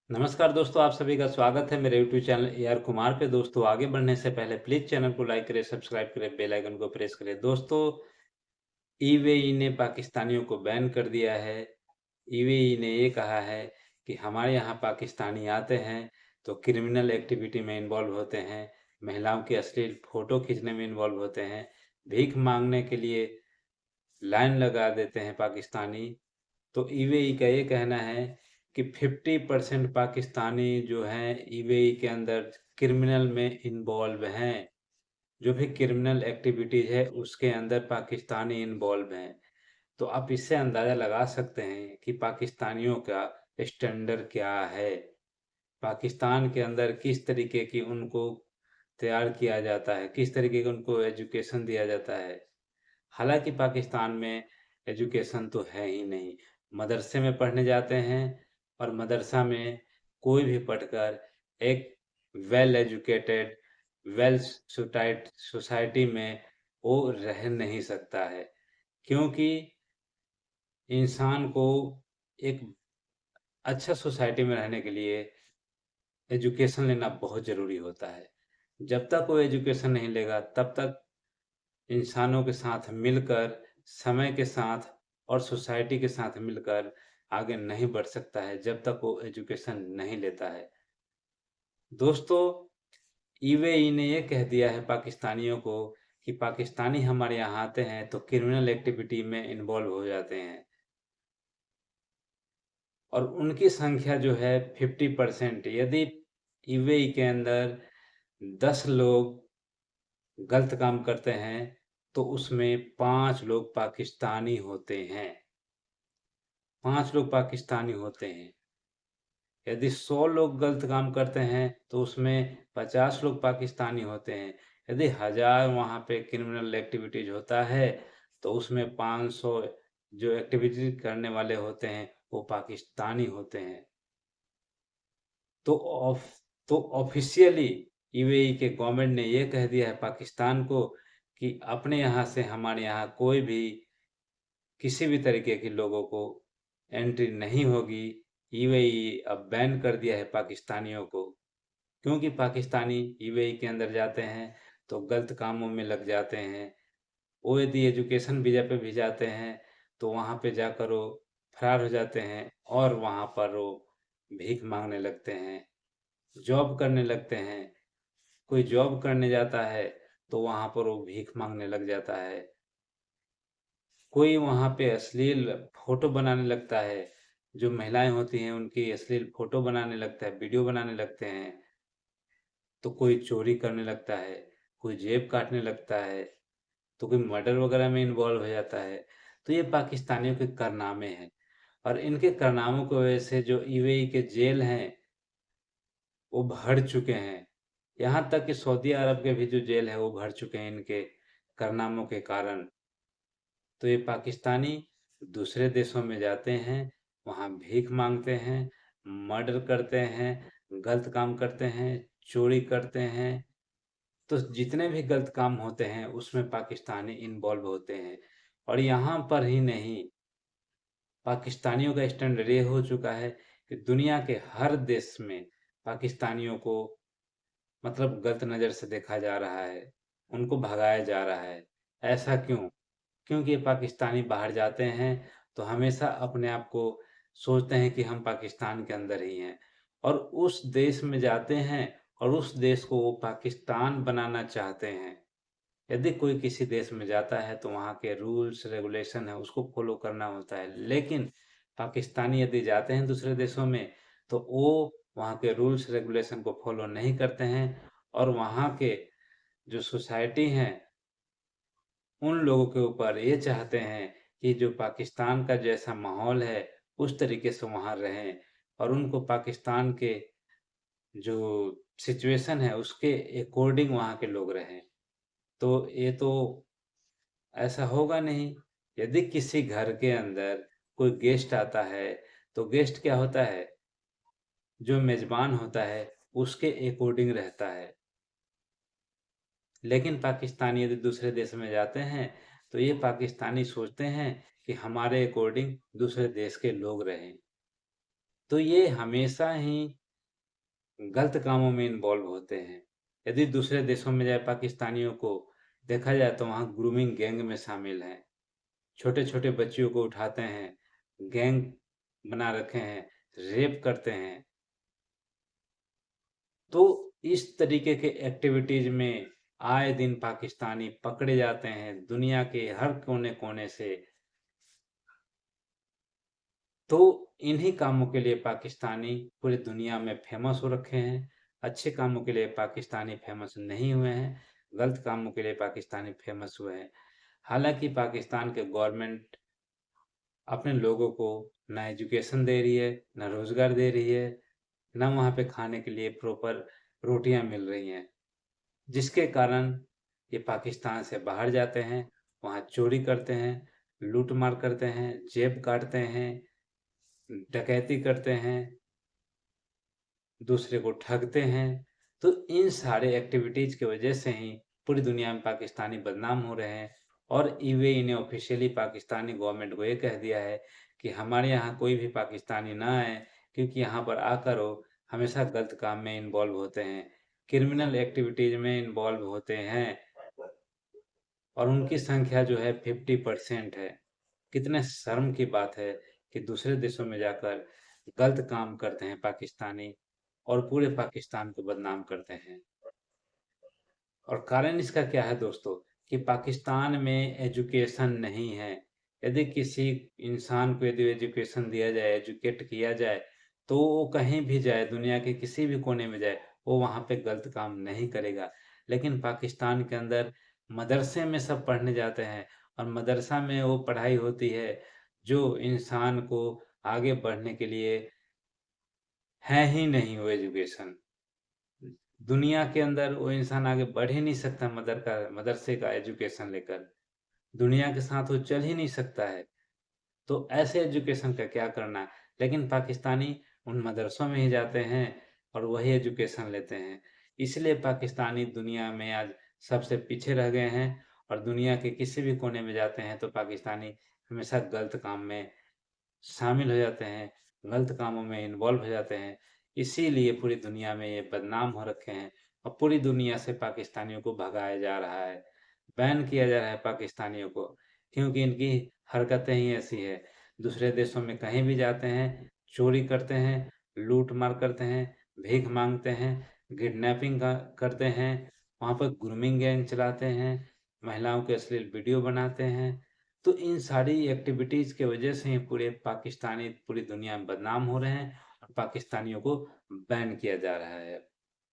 नमस्कार दोस्तों, आप सभी का स्वागत है मेरे YouTube channel A R Kumar पे। दोस्तों, आगे बढ़ने से पहले प्लीज़ चैनल को लाइक करें, सब्सक्राइब करें, बेल आइकन को प्रेस करें। दोस्तों, यूएई ने पाकिस्तानियों को बैन कर दिया है। यूएई ने ये कहा है कि हमारे यहाँ पाकिस्तानी आते हैं तो क्रिमिनल एक्टिविटी में इन्वॉल्व होते हैं, महिलाओं की अश्लील फ़ोटो खींचने में इन्वॉल्व होते हैं, भीख माँगने के लिए लाइन लगा देते हैं पाकिस्तानी। तो यूएई का ये कहना है कि 50% पाकिस्तानी जो हैं यूएई के अंदर क्रिमिनल में इन्वॉल्व हैं। जो भी क्रिमिनल एक्टिविटीज़ है उसके अंदर पाकिस्तानी इन्वॉल्व हैं। तो आप इससे अंदाज़ा लगा सकते हैं कि पाकिस्तानियों का स्टैंडर्ड क्या है। पाकिस्तान के अंदर किस तरीके की उनको तैयार किया जाता है, किस तरीके का उनको एजुकेशन दिया जाता है। हालाँकि पाकिस्तान में एजुकेशन तो है ही नहीं। मदरसे में पढ़ने जाते हैं और मदरसा में कोई भी पढ़कर एक वेल एजुकेटेड, वेल सोसाइटी में वो रह नहीं सकता है। क्योंकि इंसान को एक अच्छा सोसाइटी में रहने के लिए एजुकेशन लेना बहुत ज़रूरी होता है। जब तक वो एजुकेशन नहीं लेगा तब तक इंसानों के साथ मिलकर, समय के साथ और सोसाइटी के साथ मिलकर आगे नहीं बढ़ सकता है जब तक वो एजुकेशन नहीं लेता है। दोस्तों, यूएई ने ये कह दिया है पाकिस्तानियों को कि पाकिस्तानी हमारे यहाँ आते हैं तो क्रिमिनल एक्टिविटी में इन्वॉल्व हो जाते हैं और उनकी संख्या जो है 50%। यदि यूएई के अंदर 10 लोग गलत काम करते हैं तो उसमें 5 लोग पाकिस्तानी होते हैं। 5 लोग पाकिस्तानी होते हैं। यदि 100 लोग गलत काम करते हैं तो उसमें 50 लोग पाकिस्तानी होते हैं। यदि 1000 वहाँ पे क्रिमिनल एक्टिविटीज़ होता है तो उसमें 500 जो एक्टिविटी करने वाले होते हैं वो पाकिस्तानी होते हैं। तो ऑफ तो ऑफ़िशियली यूएई के गवर्नमेंट ने ये कह दिया है पाकिस्तान को कि अपने यहाँ से हमारे यहाँ कोई भी किसी भी तरीके के लोगों को एंट्री नहीं होगी। यूएई अब बैन कर दिया है पाकिस्तानियों को, क्योंकि पाकिस्तानी यूएई के अंदर जाते हैं तो गलत कामों में लग जाते हैं। वो यदि एजुकेशन वीज़ा पे भी जाते हैं तो वहाँ पे जाकर वो फरार हो जाते हैं और वहाँ पर वो भीख माँगने लगते हैं, जॉब करने लगते हैं। कोई जॉब करने जाता है तो वहाँ पर वो भीख माँगने लग जाता है। कोई वहाँ पे अश्लील फ़ोटो बनाने लगता है, जो महिलाएँ होती हैं उनकी अश्लील फ़ोटो बनाने लगता है, वीडियो बनाने लगते हैं। तो कोई चोरी करने लगता है, कोई जेब काटने लगता है, तो कोई मर्डर वग़ैरह में इन्वॉल्व हो जाता है। तो ये पाकिस्तानियों के कारनामे हैं और इनके कारनामों की वजह से जो यूएई के जेल हैं, वो भर चुके हैं। यहाँ तक कि सऊदी अरब के भी जो जेल है, वो भर चुके हैं इनके कारनामों के कारण। तो ये पाकिस्तानी दूसरे देशों में जाते हैं, वहाँ भीख माँगते हैं, मर्डर करते हैं, गलत काम करते हैं, चोरी करते हैं। तो जितने भी गलत काम होते हैं उसमें पाकिस्तानी इन्वॉल्व होते हैं। और यहाँ पर ही नहीं, पाकिस्तानियों का स्टैंडर्ड ये हो चुका है कि दुनिया के हर देश में पाकिस्तानियों को मतलब गलत नज़र से देखा जा रहा है, उनको भगाया जा रहा है। ऐसा क्यों? क्योंकि पाकिस्तानी बाहर जाते हैं तो हमेशा अपने आप को सोचते हैं कि हम पाकिस्तान के अंदर ही हैं और उस देश में जाते हैं और उस देश को वो पाकिस्तान बनाना चाहते हैं। यदि कोई किसी देश में जाता है तो वहाँ के रूल्स रेगुलेशन है उसको फॉलो करना होता है, लेकिन पाकिस्तानी यदि जाते हैं दूसरे देशों में तो वो वहाँ के रूल्स रेगुलेशन को फॉलो नहीं करते हैं और वहाँ के जो सोसाइटी हैं उन लोगों के ऊपर ये चाहते हैं कि जो पाकिस्तान का जैसा माहौल है, उस तरीके से वहाँ रहें और उनको पाकिस्तान के जो सिचुएशन है, उसके अकॉर्डिंग वहाँ के लोग रहें। तो ये तो ऐसा होगा नहीं। यदि किसी घर के अंदर कोई गेस्ट आता है, तो गेस्ट क्या होता है, जो मेज़बान होता है, उसके अकॉर्डिंग रहता है। लेकिन पाकिस्तानी यदि दूसरे देश में जाते हैं तो ये पाकिस्तानी सोचते हैं कि हमारे अकॉर्डिंग दूसरे देश के लोग रहें। तो ये हमेशा ही गलत कामों में इन्वॉल्व होते हैं। यदि दूसरे देशों में जाए पाकिस्तानियों को देखा जाए तो वहाँ ग्रूमिंग गैंग में शामिल हैं। छोटे-छोटे बच्चियों को उठाते हैं, गैंग बना रखे हैं, रेप करते हैं। तो इस तरीके के एक्टिविटीज़ में आए दिन पाकिस्तानी पकड़े जाते हैं, दुनिया के हर कोने-कोने से। तो इन्हीं कामों के लिए पाकिस्तानी पूरी दुनिया में फ़ेमस हो रखे हैं। अच्छे कामों के लिए पाकिस्तानी फ़ेमस नहीं हुए हैं, गलत कामों के लिए पाकिस्तानी फ़ेमस हुए हैं। हालाँकि पाकिस्तान के गवर्नमेंट अपने लोगों को ना एजुकेशन दे रही है, ना रोज़गार दे रही है, ना वहाँ पे खाने के लिए प्रॉपर रोटियाँ मिल रही हैं। जिसके कारण ये पाकिस्तान से बाहर जाते हैं, वहाँ चोरी करते हैं, लूट-मार करते हैं, जेब काटते हैं, डकैती करते हैं, दूसरे को ठगते हैं। तो इन सारे एक्टिविटीज़ की वजह से ही पूरी दुनिया में पाकिस्तानी बदनाम हो रहे हैं और ईवे ने ऑफ़िशियली पाकिस्तानी गवर्नमेंट को ये कह दिया है कि हमारे यहाँ कोई भी पाकिस्तानी ना आए, क्योंकि यहाँ पर आकर वो हमेशा गलत काम में इन्वॉल्व होते हैं, क्रिमिनल एक्टिविटीज़ में इन्वॉल्व होते हैं और उनकी संख्या जो है 50% है। कितने शर्म की बात है कि दूसरे देशों में जाकर गलत काम करते हैं पाकिस्तानी और पूरे पाकिस्तान को बदनाम करते हैं। और कारण इसका क्या है दोस्तों कि पाकिस्तान में एजुकेशन नहीं है। यदि किसी इंसान को यदि एजुकेशन दिया जाए, एजुकेट किया जाए, तो वो कहीं भी जाए, दुनिया के किसी भी कोने में जाए, वो वहाँ पे गलत काम नहीं करेगा। लेकिन पाकिस्तान के अंदर मदरसे में सब पढ़ने जाते हैं और मदरसा में वो पढ़ाई होती है, जो इंसान को आगे बढ़ने के लिए है ही नहीं वो एजुकेशन। दुनिया के अंदर वो इंसान आगे बढ़ ही नहीं सकता मदरसे का एजुकेशन लेकर। दुनिया के साथ वो चल ही नहीं सकता है। तो ऐसे एजुकेशन का क्या करना है? लेकिन पाकिस्तानी उन मदरसों में ही जाते हैं और वही एजुकेशन लेते हैं। इसलिए पाकिस्तानी दुनिया में आज सबसे पीछे रह गए हैं और दुनिया के किसी भी कोने में जाते हैं तो पाकिस्तानी हमेशा गलत काम में शामिल हो जाते हैं, गलत कामों में इन्वॉल्व हो जाते हैं। इसीलिए पूरी दुनिया में ये बदनाम हो रखे हैं और पूरी दुनिया से पाकिस्तानियों को भगाया जा रहा है, बैन किया जा रहा है पाकिस्तानियों को, क्योंकि इनकी हरकतें ही ऐसी है। दूसरे देशों में कहीं भी जाते हैं, चोरी करते हैं, लूट-मार करते हैं, भीख माँगते हैं, किडनैपिंग का करते हैं, वहाँ पर ग्रूमिंग गैंग चलाते हैं, महिलाओं के अश्लील वीडियो बनाते हैं। तो इन सारी एक्टिविटीज़ की वजह से ही पूरे पाकिस्तानी पूरी दुनिया में बदनाम हो रहे हैं और पाकिस्तानियों को बैन किया जा रहा है।